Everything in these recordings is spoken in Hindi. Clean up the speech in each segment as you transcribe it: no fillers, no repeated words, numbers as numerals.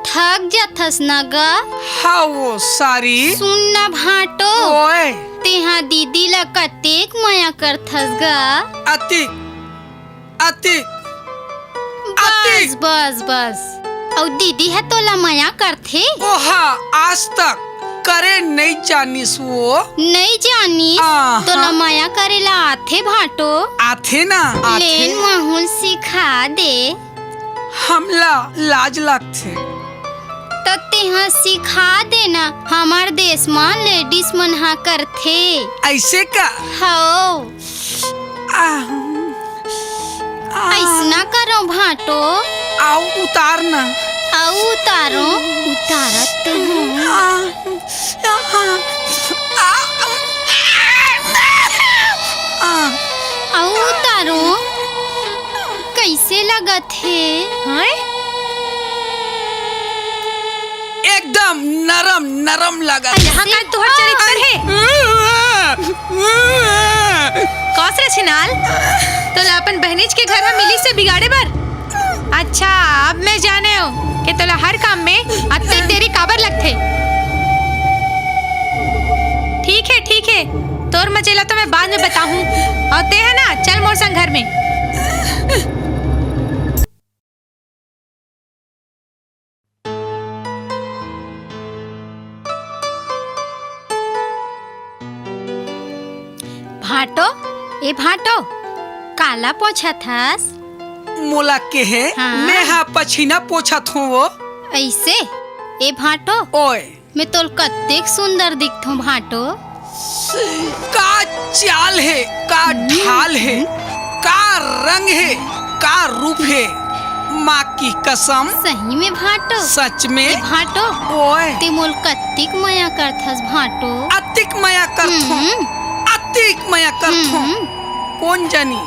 थक जाथस ना गा। हाँ वो सारी सुन ना भाटो, ओए तेहा दीदी ला कतेक माया करथस गा। अतिक अतिक बस अतिक बस बस, और दीदी है तोला माया करथे। ओहा आज तक करे नहीं जानिस वो। नहीं जानी आहा। तोला माया करेला आथे भाटो। आथे ना आथे लेन माहौल सिखा दे। हमला लाज लगथे। तो तेहा सिखा देना, हमार देश में लेडीज मन हा करथे। ऐसे का हो ऐसना आ, करो भाटो। आओ उतारना। आओ उतारो, उतारत तो हूँ। आओ उतारो। कैसे लगत है? एकदम नरम नरम लगा। यहाँ का तोहर चरित्र है कौस रे छिनाल, तोला अपन बहनीज के घर हम मिली से बिगाड़े बर। अच्छा अब मैं जाने हो कि तोला हर काम में अत्ते तेरी काबर लगथे। ठीक है तोर मचेला तो मैं बाद में बताऊं। और ते है ना, चल मोर संग घर में। भाटो ए भाटो, काला पोछा थस? मोला के है हाँ। मैं हाँ पछीना पोछत हूँ वो। ऐसे ए भाटो, ओए मैं तोल कतेक सुंदर दिखथूं भाटो। का चाल है, का ढाल है, का रंग है, का रूप है। माँ की कसम सही में भाटो। सच में ए भाटो, ओए ते मोल कतेक माया करथस भाटो। अतिक माया करथूं, अतिक माया करथूं। कौन जानी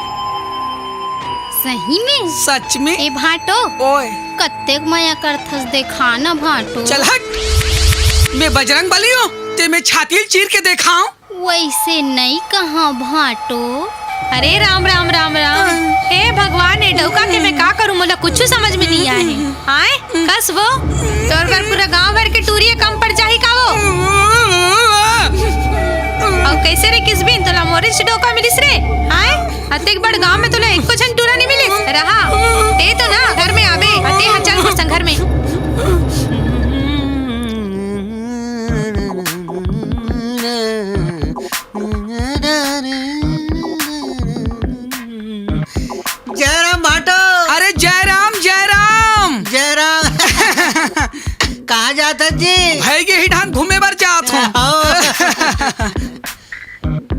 सही में सच में ए भाटो ओए कतेक माया करथस, देखा ना भाटो। चल हट, मैं बजरंग बली हूँ ते मैं छाती चीर के देखाऊं। वैसे नहीं कहा भाटो। अरे राम राम राम राम। हे भगवान, ए डौका के मैं का करूं, मोला कुछ समझ में नहीं आए। कस वो तोर बर पूरा गांव भर के टूरिए कम पड़ जाही का वो। और कैसे रे किसबिन तोला मोरिच डौका मिलिस रे। अतेक बड़ गांव में तोला एको छन टूरा नहीं मिलिस रहा। ते तो ना घर में आबे, अते हा चल मोर संग घर में। जयराम भाटो। अरे जयराम जयराम जयराम कहाँ जाता जी? भाई के ही ढान घूमे बार जात हूँ।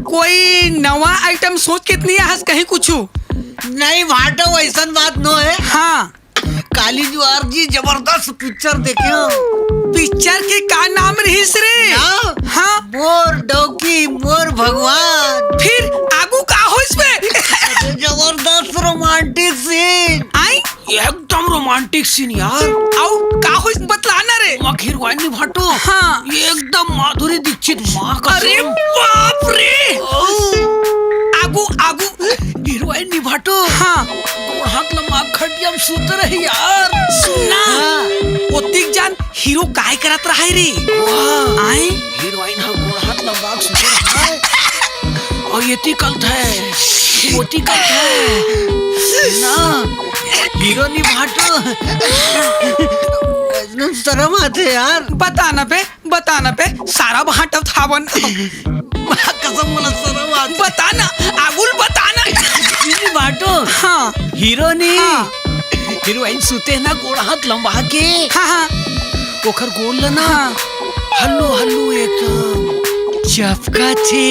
कोई नवा आइटम सोच कितनी हंस कहीं कुछ नहीं भाटो, वैसा बात नो है। हाँ काली जुआर जी जबरदस्त पिक्चर देखे हो। पिक्चर के का नाम रहीस रे? हाँ मोर डौकी मोर भगवान। फिर आगू का हो इसमें? जबरदस्त रोमांटिक सीन। आई एकदम रोमांटिक सीन यार। आओ का हो इस बतलाना रे। खीरवानी भाटो हाँ एकदम माधुरी दीक्षित माँ का। अरे बाप रे। आगू आगू हीरोइन निभाटो। हाँ हाथ लम्बा खटियम सुत रही यार। सुना ओतिक जान हीरो काय करत रहा रे। आई हीरोइन हम हाथ लम्बा सुत रही और ये तिकल्त है, वो तिकल्त है ना। हीरो निभाटो एकदम शर्म आते यार। बताना पे सारा भाटव थावन। कसम मला शर्म आते। बताना आगुल बताना। निभाटो हाँ हीरो ने हाँ। हीरोइन सुते ना गोड़ हाथ लंबा के। हाँ ओखर गोल ना हाँ। हल्लू हल्लू एकदम चपका थे।